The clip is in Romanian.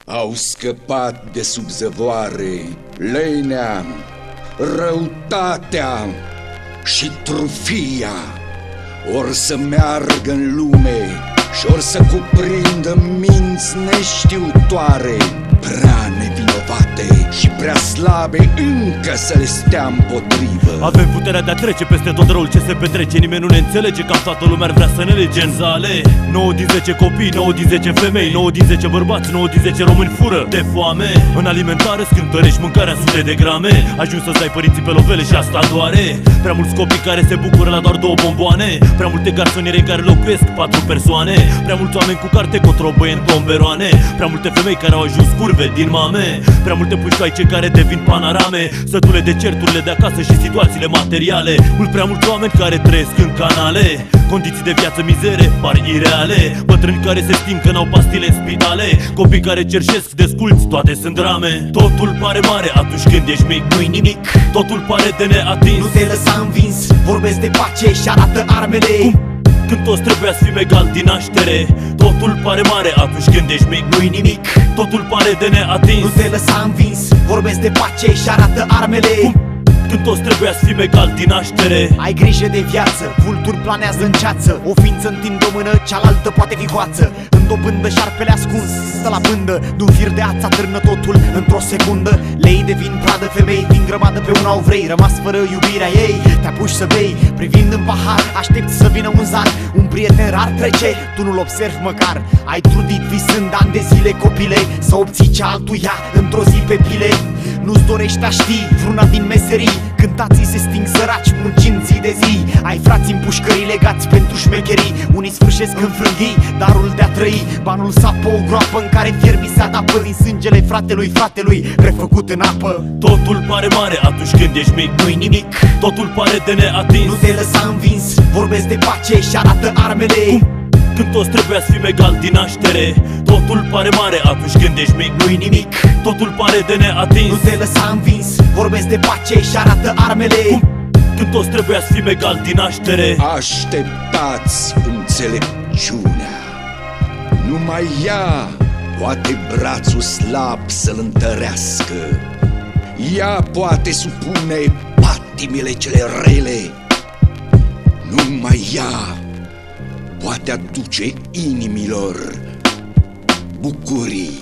Au scăpat de sub zăvoare lenea, răutatea și trufia. Or să meargă în lume și or să cuprindă minți neștiutoare, prea nevinovate și prea slabe încă să le stea împotrivă. Avem puterea de a trece peste tot răul ce se petrece. Nimeni nu ne înțelege, cam toată lumea ar vrea să ne lege în zale. 9 din 10 copii, 9 din 10 femei, 9 din 10 bărbați, 9 din 10 români fură de foame. În alimentare scântărești mâncarea sute de grame. Ajungi să-ți dai părinții pe lovele și asta doare. Prea mulți copii care se bucură la doar 2 bomboane. Prea multe garsoniere în care locuiesc 4 persoane. Prea mulți oameni cu carte controbăie în tomberoane. Prea multe femei care au ajuns curve din mame. Prea multe puștoaice care devin panorame, sătule de certurile de acasă și situațiile materiale. Mult prea mulți oameni care trăiesc în canale, condiții de viață mizere par ireale. Bătrâni care se sting că n-au pastile în spitale. Copii care cerșesc desculți, toate sunt drame. Totul pare mare atunci când ești mic, nu-i nimic. Totul pare de neatins, nu te lăsa învins. Vorbesc de pace și arată armele. Când toți trebuia să fim egali din naștere. Totul pare mare atunci când ești mic, nu-i nimic. Totul pare de neatins, nu te lăsa învins. Vorbesc de pace și arată armele. Când toți trebuia să fim egali din naștere. Ai grijă de viață, vulturi planează în ceață. O ființă întinde o mână, cealaltă poate fi hoață. În dobândă șarpele ascuns stă la bândă. De-un fir de ață atârnă totul într-o secundă. Lei devin pradă, femei din grămadă pe una o vrei. Rămas fără iubirea ei, te apuci să bei. Privind în pahar, aștepți să vină un zar. Un prieten rar trece, tu nu-l observi măcar. Ai trudit visând ani de zile, copile, să obții ce altuia într-o zi pe pile. Nu-ți dorești a ști vreuna din meserii, când tații se sting săraci muncind zi de zi. Ai frați în pușcării legați pentru șmecherii. Unii sfârșesc în frânghii darul de a trăi. Banul sapă o groapă în care fierbii se adapă din sângele fratelui prefăcut în apă. Totul pare mare atunci când ești mic, nu-i nimic. Totul pare de neatins, nu te lăsa învins. Vorbesc de pace și arată armele. Când toți trebuia să fim egali din naștere. Totul pare mare atunci când ești mic, nu-i nimic. Totul pare de neatins, nu te lăsa învins. Vorbesc de pace și arată armele. Când toți trebuia să fim egali din naștere. Așteptați înțelepciunea, numai ea poate brațul slab să-l întărească. Ea poate supune patimile cele rele. Numai ea poate aduce inimilor bucurii.